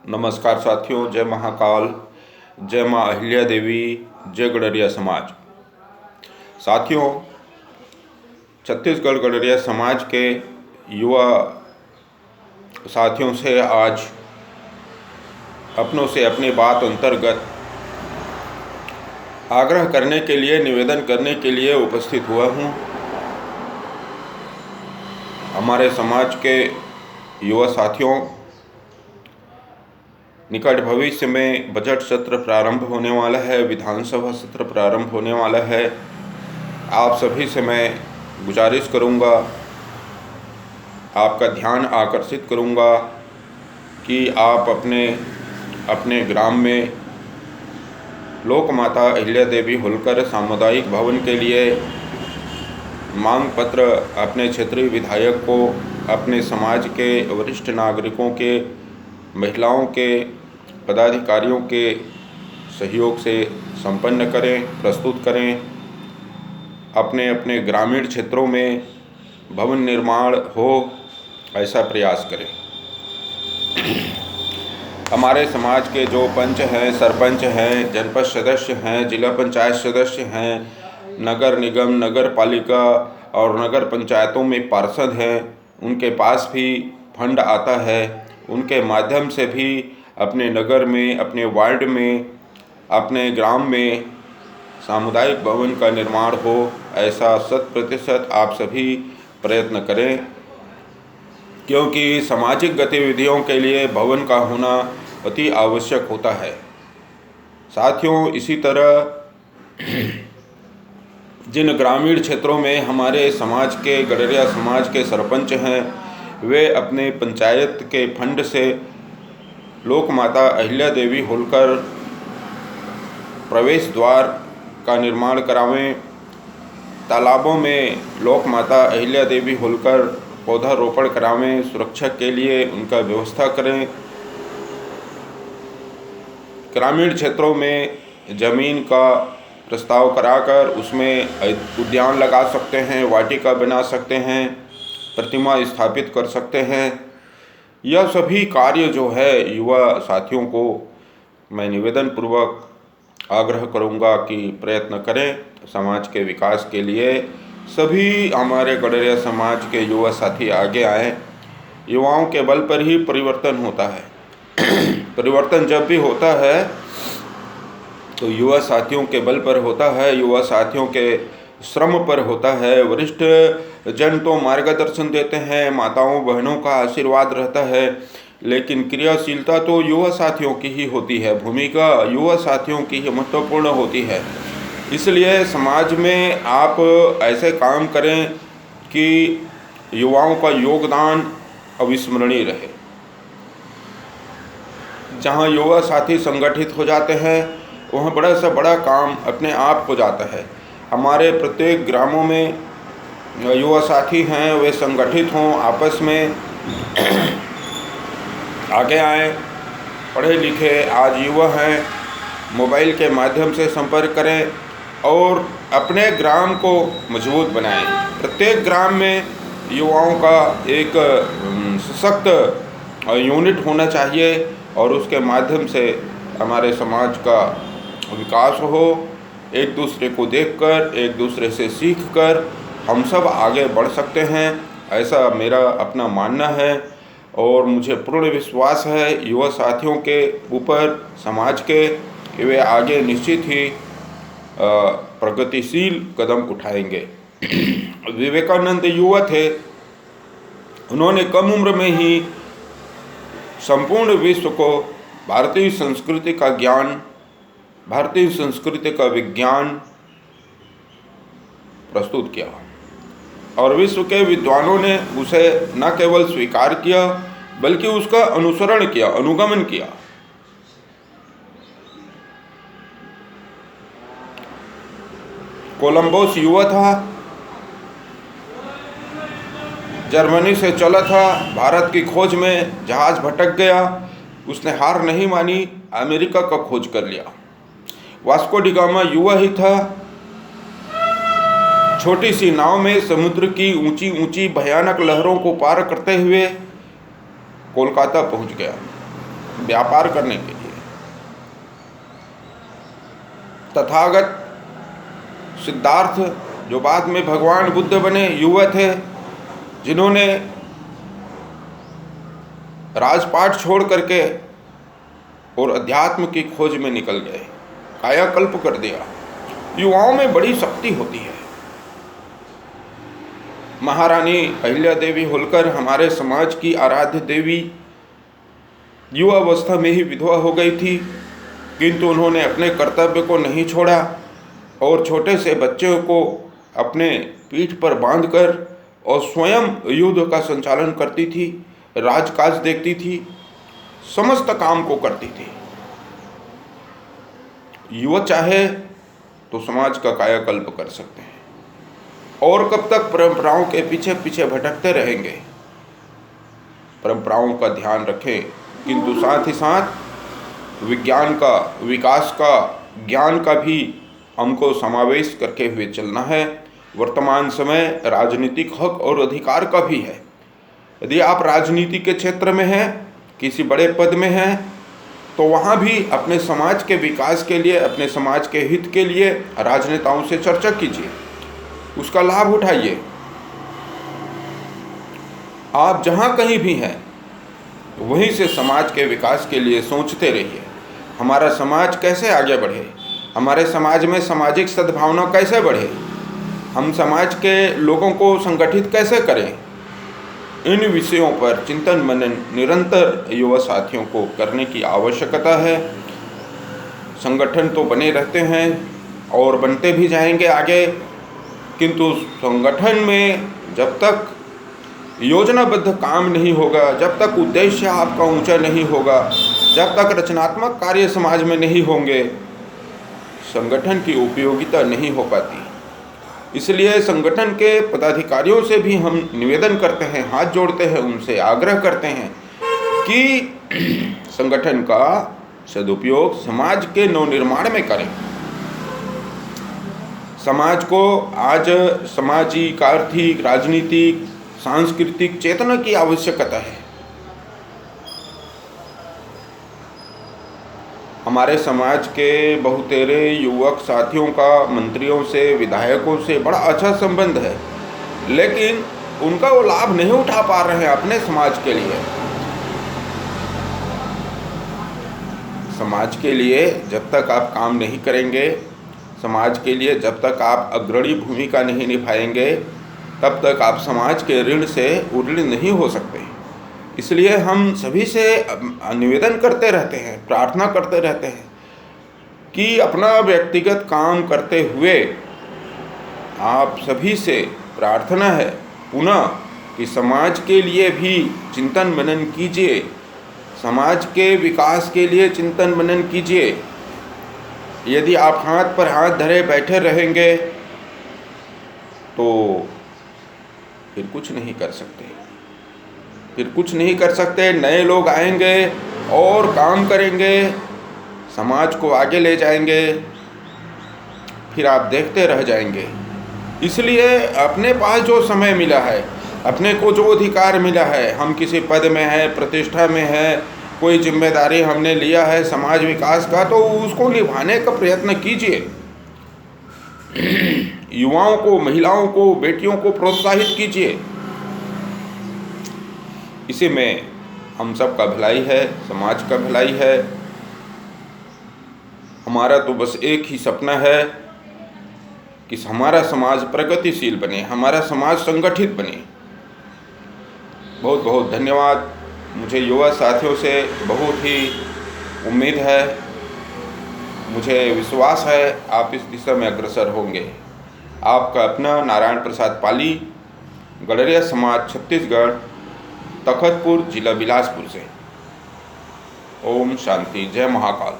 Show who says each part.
Speaker 1: नमस्कार साथियों, जय महाकाल, जय माँ अहिल्या देवी, जय गडरिया समाज। साथियों, छत्तीसगढ़ गडरिया समाज के युवा साथियों से आज अपनों से अपनी बात अंतर्गत आग्रह करने के लिए, निवेदन करने के लिए उपस्थित हुआ हूँ। हमारे समाज के युवा साथियों, निकट भविष्य में बजट सत्र प्रारंभ होने वाला है, विधानसभा सत्र प्रारंभ होने वाला है। आप सभी से मैं गुजारिश करूंगा, आपका ध्यान आकर्षित करूंगा कि आप अपने ग्राम में लोक माता अहिल्या देवी होलकर सामुदायिक भवन के लिए मांग पत्र अपने क्षेत्रीय विधायक को, अपने समाज के वरिष्ठ नागरिकों के, महिलाओं के, पदाधिकारियों के सहयोग से संपन्न करें, प्रस्तुत करें। अपने अपने ग्रामीण क्षेत्रों में भवन निर्माण हो, ऐसा प्रयास करें। हमारे समाज के जो पंच हैं, सरपंच हैं, जनपद सदस्य हैं, जिला पंचायत सदस्य हैं, नगर निगम, नगर पालिका और नगर पंचायतों में पार्षद हैं, उनके पास भी फंड आता है। उनके माध्यम से भी अपने नगर में, अपने वार्ड में, अपने ग्राम में सामुदायिक भवन का निर्माण हो, ऐसा 100% आप सभी प्रयत्न करें, क्योंकि सामाजिक गतिविधियों के लिए भवन का होना अति आवश्यक होता है। साथियों, इसी तरह जिन ग्रामीण क्षेत्रों में हमारे समाज के, गडरिया समाज के सरपंच हैं, वे अपने पंचायत के फंड से लोक माता अहिल्या देवी होलकर प्रवेश द्वार का निर्माण करावें। तालाबों में लोक माता अहिल्या देवी होलकर पौधारोपण करावें, सुरक्षा के लिए उनका व्यवस्था करें। ग्रामीण क्षेत्रों में ज़मीन का प्रस्ताव कराकर उसमें उद्यान लगा सकते हैं, वाटिका बना सकते हैं, प्रतिमा स्थापित कर सकते हैं। यह सभी कार्य जो है युवा साथियों को मैं निवेदन पूर्वक आग्रह करूंगा कि प्रयत्न करें। समाज के विकास के लिए सभी हमारे गडरिया समाज के युवा साथी आगे आएँ। युवाओं के बल पर ही परिवर्तन होता है। परिवर्तन जब भी होता है तो युवा साथियों के बल पर होता है, युवा साथियों के श्रम पर होता है। वरिष्ठ जन तो मार्गदर्शन देते हैं, माताओं बहनों का आशीर्वाद रहता है, लेकिन क्रियाशीलता तो युवा साथियों की ही होती है, भूमिका युवा साथियों की ही महत्वपूर्ण होती है। इसलिए समाज में आप ऐसे काम करें कि युवाओं का योगदान अविस्मरणीय रहे। जहाँ युवा साथी संगठित हो जाते हैं, वहाँ बड़ा से बड़ा काम अपने आप हो जाता है। हमारे प्रत्येक ग्रामों में युवा साथी हैं, वे संगठित हों, आपस में आगे आएँ, पढ़े लिखे आज युवा हैं, मोबाइल के माध्यम से संपर्क करें और अपने ग्राम को मजबूत बनाएं। प्रत्येक ग्राम में युवाओं का एक सशक्त यूनिट होना चाहिए और उसके माध्यम से हमारे समाज का विकास हो। एक दूसरे को देखकर, एक दूसरे से सीखकर हम सब आगे बढ़ सकते हैं, ऐसा मेरा अपना मानना है। और मुझे पूर्ण विश्वास है युवा साथियों के ऊपर, समाज के, कि वे आगे निश्चित ही प्रगतिशील कदम उठाएंगे। विवेकानंद युवा थे, उन्होंने कम उम्र में ही संपूर्ण विश्व को भारतीय संस्कृति का ज्ञान, भारतीय संस्कृति का विज्ञान प्रस्तुत किया और विश्व के विद्वानों ने उसे न केवल स्वीकार किया बल्कि उसका अनुसरण किया, अनुगमन किया। कोलंबस युवा था, जर्मनी से चला था, भारत की खोज में जहाज भटक गया, उसने हार नहीं मानी, अमेरिका का खोज कर लिया। वास्को डी गामा युवा ही था, छोटी सी नाव में समुद्र की ऊंची ऊंची भयानक लहरों को पार करते हुए कोलकाता पहुंच गया। व्यापार करने के लिए। तथागत सिद्धार्थ जो बाद में भगवान बुद्ध बने, युवा थे जिन्होंने राजपाट छोड़ करके और अध्यात्म की खोज में निकल गए, कायाकल्प कर दिया। युवाओं में बड़ी शक्ति होती है। महारानी अहिल्या देवी होलकर हमारे समाज की आराध्य देवी युवावस्था में ही विधवा हो गई थी, किंतु उन्होंने अपने कर्तव्य को नहीं छोड़ा और छोटे से बच्चों को अपने पीठ पर बांधकर और स्वयं युद्ध का संचालन करती थी, राजकाज देखती थी, समस्त काम को करती थी। युवा चाहे तो समाज का कायाकल्प कर सकते हैं। और कब तक परंपराओं के पीछे पीछे भटकते रहेंगे? परंपराओं का ध्यान रखें, किंतु साथ ही साथ विज्ञान का, विकास का, ज्ञान का भी हमको समावेश करके हुए चलना है। वर्तमान समय राजनीतिक हक और अधिकार का भी है। यदि आप राजनीति के क्षेत्र में हैं, किसी बड़े पद में हैं, तो वहाँ भी अपने समाज के विकास के लिए, अपने समाज के हित के लिए राजनेताओं से चर्चा कीजिए, उसका लाभ उठाइए। आप जहाँ कहीं भी हैं वहीं से समाज के विकास के लिए सोचते रहिए। हमारा समाज कैसे आगे बढ़े, हमारे समाज में सामाजिक सद्भावना कैसे बढ़े, हम समाज के लोगों को संगठित कैसे करें, इन विषयों पर चिंतन मनन निरंतर युवा साथियों को करने की आवश्यकता है। संगठन तो बने रहते हैं और बनते भी जाएंगे आगे, किंतु संगठन में जब तक योजनाबद्ध काम नहीं होगा, जब तक उद्देश्य आपका ऊंचा नहीं होगा, जब तक रचनात्मक कार्य समाज में नहीं होंगे, संगठन की उपयोगिता नहीं हो पाती। इसलिए संगठन के पदाधिकारियों से भी हम निवेदन करते हैं, हाथ जोड़ते हैं, उनसे आग्रह करते हैं कि संगठन का सदुपयोग समाज के नवनिर्माण में करें। समाज को आज सामाजिक, आर्थिक, राजनीतिक, सांस्कृतिक चेतना की आवश्यकता है। हमारे समाज के बहुतेरे युवक साथियों का मंत्रियों से, विधायकों से बड़ा अच्छा संबंध है, लेकिन उनका वो लाभ नहीं उठा पा रहे हैं अपने समाज के लिए। समाज के लिए जब तक आप काम नहीं करेंगे, समाज के लिए जब तक आप अग्रणी भूमिका नहीं निभाएंगे, तब तक आप समाज के ऋण से उऋण नहीं हो सकते। इसलिए हम सभी से निवेदन करते रहते हैं, प्रार्थना करते रहते हैं कि अपना व्यक्तिगत काम करते हुए आप सभी से प्रार्थना है पुनः कि समाज के लिए भी चिंतन मनन कीजिए, समाज के विकास के लिए चिंतन मनन कीजिए। यदि आप हाथ पर हाथ धरे बैठे रहेंगे तो फिर कुछ नहीं कर सकते, फिर कुछ नहीं कर सकते। नए लोग आएंगे और काम करेंगे, समाज को आगे ले जाएंगे, फिर आप देखते रह जाएंगे। इसलिए अपने पास जो समय मिला है, अपने को जो अधिकार मिला है, हम किसी पद में हैं, प्रतिष्ठा में हैं, कोई जिम्मेदारी हमने लिया है समाज विकास का, तो उसको निभाने का प्रयत्न कीजिए। युवाओं को, महिलाओं को, बेटियों को प्रोत्साहित कीजिए। इसी में हम सब का भलाई है, समाज का भलाई है। हमारा तो बस एक ही सपना है कि हमारा समाज प्रगतिशील बने, हमारा समाज संगठित बने। बहुत बहुत धन्यवाद। मुझे युवा साथियों से बहुत ही उम्मीद है, मुझे विश्वास है आप इस दिशा में अग्रसर होंगे। आपका अपना नारायण प्रसाद पाली, गडरिया समाज, छत्तीसगढ़, तखतपुर, जिला बिलासपुर से। ओम शांति। जय महाकाल।